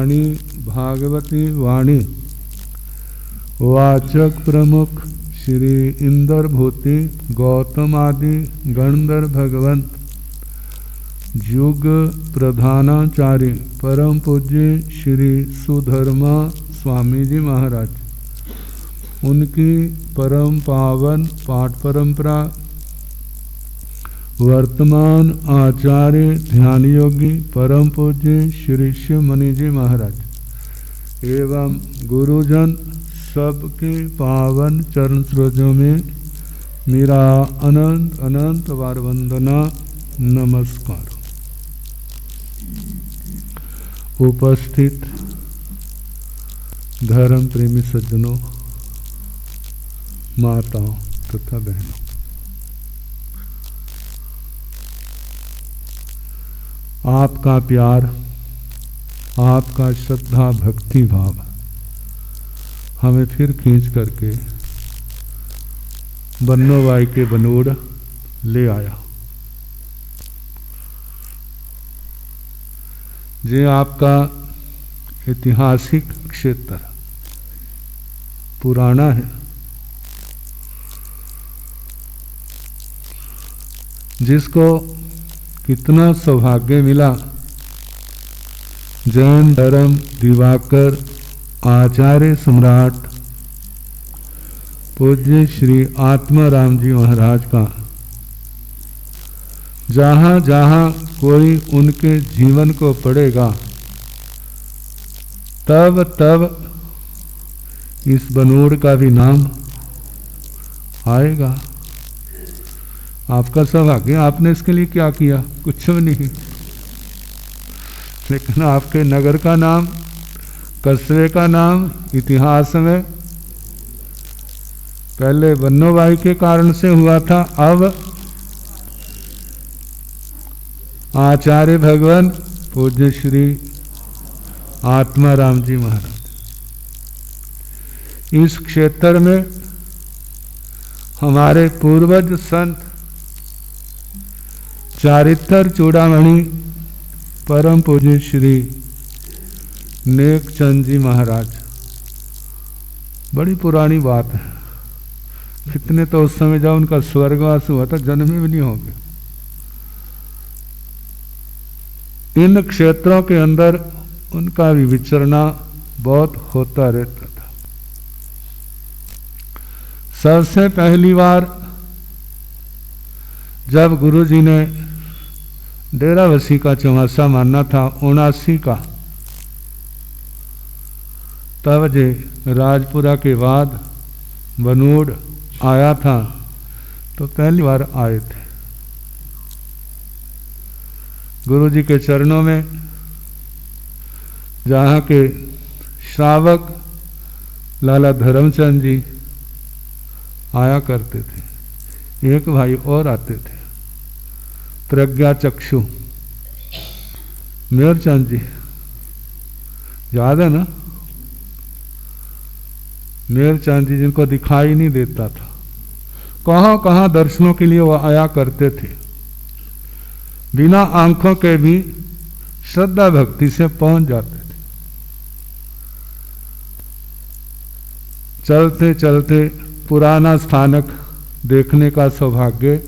वाणी भागवती वाणी। वाचक प्रमुख श्री इंद्र भूति गौतम आदि गणधर भगवंत। युग प्रधानाचार्य परम पूज्य श्री सुधर्मा स्वामी जी महाराज, उनकी परम पावन पाठ परंपरा, वर्तमान आचार्य ध्यान योगी परम पूज्य श्री शिव मणि जी महाराज एवं गुरुजन सबके पावन चरण सरोजों में मेरा अनंत अनंत बार वंदना नमस्कार। उपस्थित धर्म प्रेमी सज्जनों, माताओं तथा बहनों, आपका प्यार, आपका श्रद्धा भक्ति भाव हमें फिर खींच करके बन्नोबाई के बनोड़ ले आया। ये आपका ऐतिहासिक क्षेत्र पुराना है, जिसको कितना सौभाग्य मिला। जैन धर्म दिवाकर आचार्य सम्राट पूज्य श्री आत्माराम जी महाराज का जहाँ जहाँ कोई उनके जीवन को पढ़ेगा तब तब इस बनोड़ का भी नाम आएगा। आपका सौभाग्य, आपने इसके लिए क्या किया? कुछ भी नहीं, लेकिन आपके नगर का नाम, कस्बे का नाम इतिहास में पहले बन्नोबाई के कारण से हुआ था, अब आचार्य भगवान पूज्य श्री आत्माराम जी महाराज। इस क्षेत्र में हमारे पूर्वज संत चारित्र चूड़ामणि परम पूज्य श्री नेकचंद जी महाराज, बड़ी पुरानी बात है, कितने तो उस समय जब उनका स्वर्गवास हुआ था जन्म भी नहीं होंगे। इन क्षेत्रों के अंदर उनका भी विचरना बहुत होता रहता था। सबसे पहली बार जब गुरुजी ने डेराबस्सी का चौमासा मानना था 79 का, तब जे राजपुरा के बाद बनोड़ आया था, तो पहली बार आए थे गुरुजी के चरणों में। जहाँ के श्रावक लाला धर्मचंद जी आया करते थे, एक भाई और आते थे, प्रज्ञा चक्षु मेहरचंद जी, याद है ना? मेहरचंद जी जिनको दिखाई नहीं देता था, कहाँ कहाँ दर्शनों के लिए वो आया करते थे, बिना आंखों के भी श्रद्धा भक्ति से पहुंच जाते थे। चलते चलते पुराना स्थानक देखने का सौभाग्य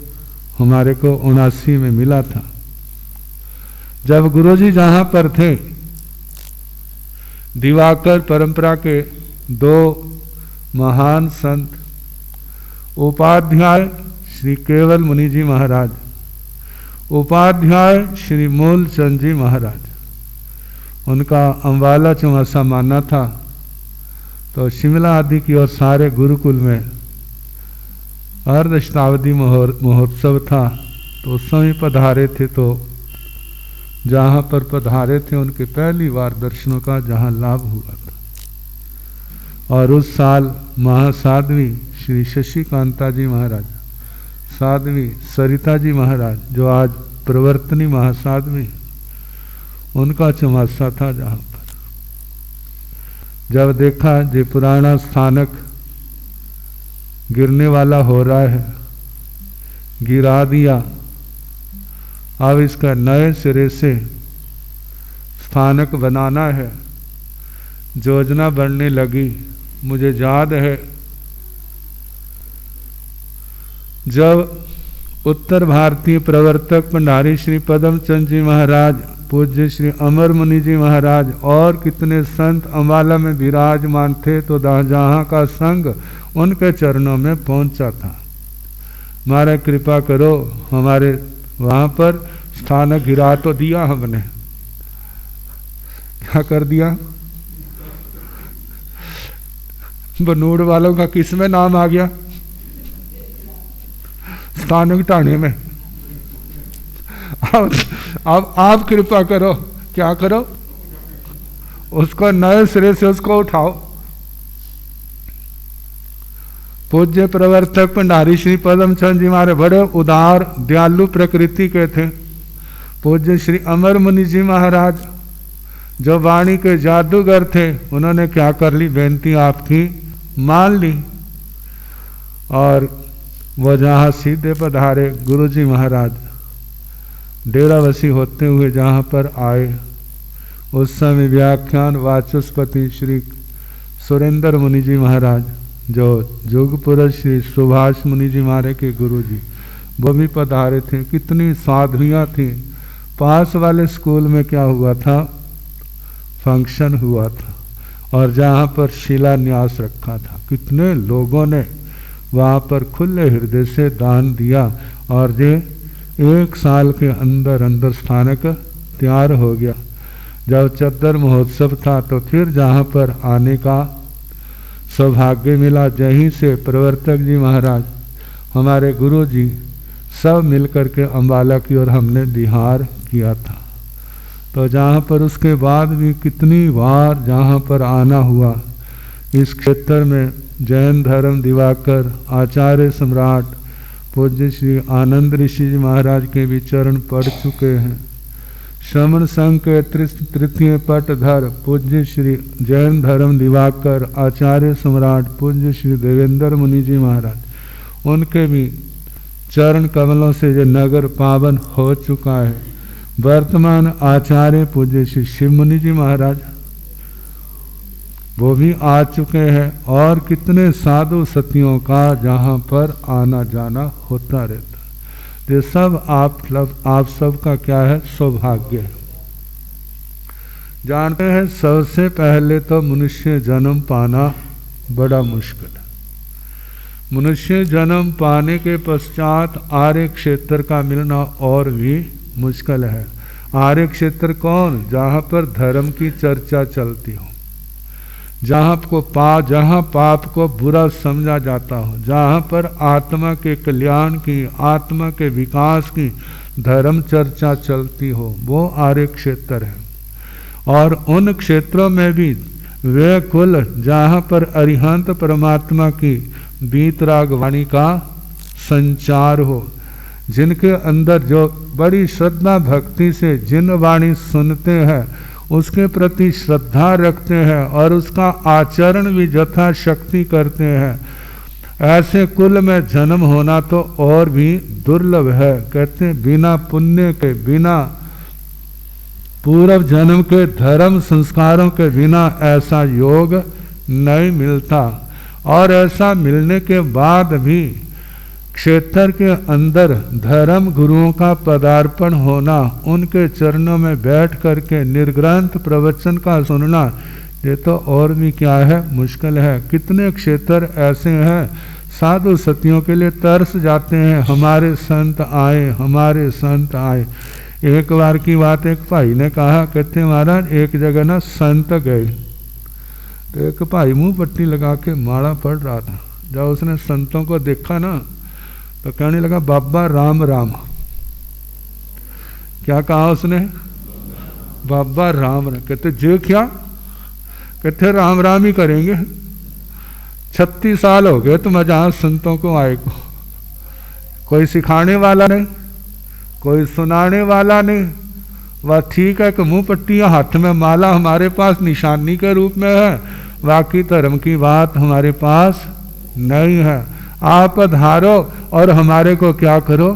हमारे को 79 में मिला था। जब गुरुजी जहाँ पर थे, दिवाकर परंपरा के दो महान संत उपाध्याय श्री केवल मुनि जी महाराज, उपाध्याय श्री मूलचंद जी महाराज, उनका अम्बाला चौमासा मानना था, तो शिमला आदि की और सारे गुरुकुल में अर्धशताब्दी महोत्सव था, तो उस समय पधारे थे। तो जहाँ पर पधारे थे उनके पहली बार दर्शनों का जहाँ लाभ हुआ था। और उस साल महासाध्वी श्री शशिकांता जी महाराज, साध्वी सरिता जी महाराज जो आज प्रवर्तनी महासाध्वी, उनका चौमासा था। जहाँ पर जब देखा जे पुराना स्थानक गिरने वाला हो रहा है, गिरा दिया, अब इसका नए सिरे से स्थानक बनाना है, योजना बनने लगी। मुझे याद है जब उत्तर भारतीय प्रवर्तक भंडारी श्री पद्मचंद जी महाराज, पूज्य श्री अमर मुनि जी महाराज और कितने संत अम्बाला में विराजमान थे, तो जहाँ का संग उनके चरणों में पहुंचा था। महाराज कृपा करो, हमारे वहाँ पर स्थानक गिरा तो दिया हमने, क्या कर दिया? बनूड़ वालों का किस में नाम आ गया? स्थानक ढाणे में। अब आप कृपा करो, क्या करो? उसको नए सिरे से उसको उठाओ। पूज्य प्रवर्तक भंडारी श्री पद्मचंद जी हमारे बड़े उदार दयालु प्रकृति के थे। पूज्य श्री अमर मुनि जी महाराज जो वाणी के जादूगर थे, उन्होंने क्या कर ली? बेनती आपकी मान ली और वो जहाँ सीधे पधारे गुरु जी महाराज डेरावसी होते हुए जहाँ पर आए, उस समय व्याख्यान वाचस्पति श्री सुरेंद्र मुनि जी महाराज, जो युग पुरुष श्री सुभाष मुनि जी महाराज के गुरु जी, वो भी पधारे थे। कितनी साधुयाँ थी। पास वाले स्कूल में क्या हुआ था? फंक्शन हुआ था और जहाँ पर शिलान्यास रखा था, कितने लोगों ने वहाँ पर खुले हृदय से दान दिया और ये 1 साल के अंदर अंदर स्थानक तैयार हो गया। जब चद्दर महोत्सव था तो फिर जहाँ पर आने का सौभाग्य मिला, जहीं से प्रवर्तक जी महाराज, हमारे गुरु जी सब मिलकर के अम्बाला की ओर हमने विहार किया था। तो जहाँ पर उसके बाद भी कितनी बार जहाँ पर आना हुआ, इस क्षेत्र में जैन धर्म दिवाकर आचार्य सम्राट पूज्य श्री आनंद ऋषि जी महाराज के भी चरण पढ़ चुके हैं। श्रमण संघ के तृतीय पटधर पूज्य श्री जैन धर्म दिवाकर आचार्य सम्राट पूज्य श्री देवेंद्र मुनि जी महाराज, उनके भी चरण कमलों से ये नगर पावन हो चुका है। वर्तमान आचार्य पूज्य श्री शिव मुनि जी महाराज वो भी आ चुके हैं और कितने साधु सतियों का जहाँ पर आना जाना होता रहता है। ये सब आप सब का क्या है? सौभाग्य है। जानते हैं सबसे पहले तो मनुष्य जन्म पाना बड़ा मुश्किल है। मनुष्य जन्म पाने के पश्चात आर्य क्षेत्र का मिलना और भी मुश्किल है। आर्य क्षेत्र कौन? जहाँ पर धर्म की चर्चा चलती हो, जहाँ पाप को बुरा समझा जाता हो, जहाँ पर आत्मा के कल्याण की, आत्मा के विकास की धर्म चर्चा चलती हो, वो आर्य क्षेत्र है। और उन क्षेत्रों में भी वे कुल जहाँ पर अरिहंत परमात्मा की बीतराग वाणी का संचार हो, जिनके अंदर जो बड़ी श्रद्धा भक्ति से जिन वाणी सुनते हैं उसके प्रति श्रद्धा रखते हैं और उसका आचरण भी यथाशक्ति करते हैं, ऐसे कुल में जन्म होना तो और भी दुर्लभ है। कहते हैं बिना पुण्य के, बिना पूर्व जन्म के धर्म संस्कारों के बिना ऐसा योग नहीं मिलता। और ऐसा मिलने के बाद भी क्षेत्र के अंदर धर्म गुरुओं का पदार्पण होना, उनके चरणों में बैठ करके निर्ग्रंथ प्रवचन का सुनना, ये तो और भी क्या है? मुश्किल है। कितने क्षेत्र ऐसे हैं साधु सतियों के लिए तरस जाते हैं, हमारे संत आए, हमारे संत आए। एक बार की बात एक भाई ने कहा, कहते महाराज एक जगह ना संत गए, तो एक भाई मुंह पट्टी लगा के माला पढ़ रहा था। जब उसने संतों को देखा ना तो कहने लगा बाबा राम राम। क्या कहा उसने? बाबा राम राम। कहते जो क्या? कहते राम राम ही करेंगे। 36 साल हो गए तुम जहाँ संतों को आए को, कोई सिखाने वाला नहीं, कोई सुनाने वाला नहीं। वह ठीक है कि मुंह पट्टियाँ हाथ में माला हमारे पास निशानी के रूप में है, बाकी धर्म की बात हमारे पास नहीं है। आप धारो और हमारे को क्या करो?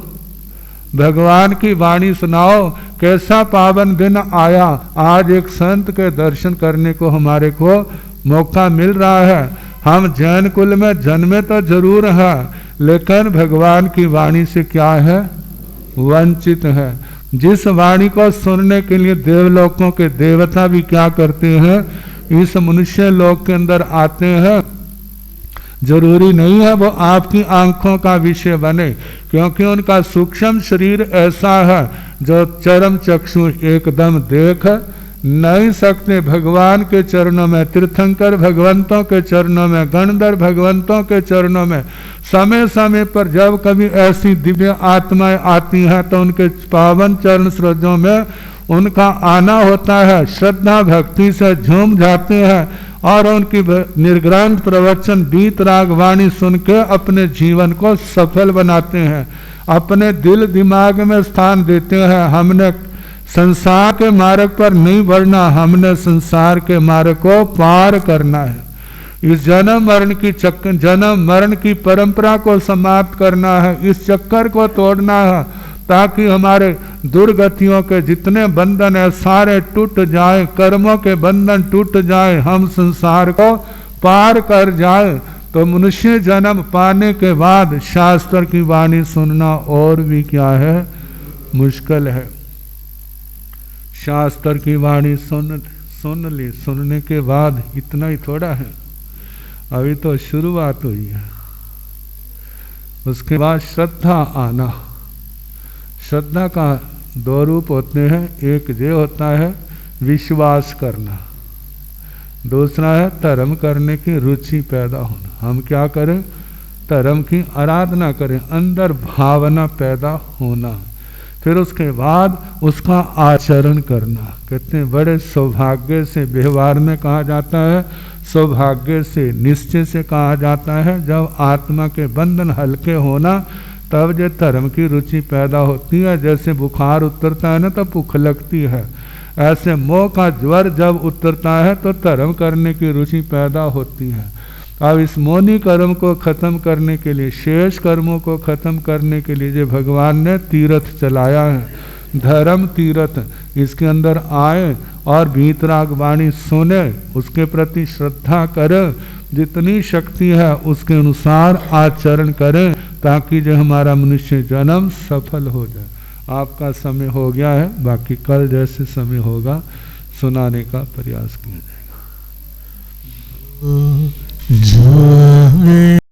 भगवान की वाणी सुनाओ। कैसा पावन दिन आया, आज एक संत के दर्शन करने को हमारे को मौका मिल रहा है। हम जैन कुल में जन्मे तो जरूर है, लेकिन भगवान की वाणी से क्या है, वंचित है। जिस वाणी को सुनने के लिए देवलोकों के देवता भी क्या करते हैं, इस मनुष्य लोक के अंदर आते हैं। जरूरी नहीं है वो आपकी आंखों का विषय बने, क्योंकि उनका सूक्ष्म शरीर ऐसा है जो चरम चक्षु एकदम देख नहीं सकते। भगवान के चरणों में, तीर्थंकर भगवंतों के चरणों में, गणधर भगवंतों के चरणों में समय समय पर जब कभी ऐसी दिव्य आत्माएं आती हैं तो उनके पावन चरण सरोजों में उनका आना होता है। श्रद्धा भक्ति से झूम जाते हैं और उनकी निर्ग्रांत प्रवचन बीत राग वाणी सुन के अपने जीवन को सफल बनाते हैं, अपने दिल दिमाग में स्थान देते हैं। हमने संसार के मार्ग पर नहीं बढ़ना, हमने संसार के मार्ग को पार करना है। इस जन्म मरण की परंपरा को समाप्त करना है, इस चक्कर को तोड़ना है, ताकि हमारे दुर्गतियों के जितने बंधन है सारे टूट जाए, कर्मों के बंधन टूट जाए, हम संसार को पार कर जाए। तो मनुष्य जन्म पाने के बाद शास्त्र की वाणी सुनना और भी क्या है, मुश्किल है। शास्त्र की वाणी सुन ली, सुनने के बाद इतना ही थोड़ा है, अभी तो शुरुआत हुई है। उसके बाद श्रद्धा आना। श्रद्धा का दो रूप होते हैं, एक ये होता है विश्वास करना, दूसरा है धर्म करने की रुचि पैदा होना। हम क्या करें, धर्म की आराधना करें, अंदर भावना पैदा होना, फिर उसके बाद उसका आचरण करना। कहते हैं बड़े सौभाग्य से, व्यवहार में कहा जाता है सौभाग्य से, निश्चय से कहा जाता है। जब आत्मा के बंधन हल्के होना तब जो धर्म की रुचि पैदा होती है। जैसे बुखार उतरता है ना तो भूख लगती है, ऐसे मोह का ज्वर जब उतरता है तो धर्म करने की रुचि पैदा होती है। अब इस मोनी कर्म को खत्म करने के लिए, शेष कर्मों को खत्म करने के लिए जो भगवान ने तीर्थ चलाया है, धर्म तीर्थ, इसके अंदर आए और भीतराग वाणी सुने, उसके प्रति श्रद्धा करें, जितनी शक्ति है उसके अनुसार आचरण करें, ताकि जो हमारा मनुष्य जन्म सफल हो जाए। आपका समय हो गया है, बाकी कल जैसे समय होगा सुनाने का प्रयास किया जाएगा।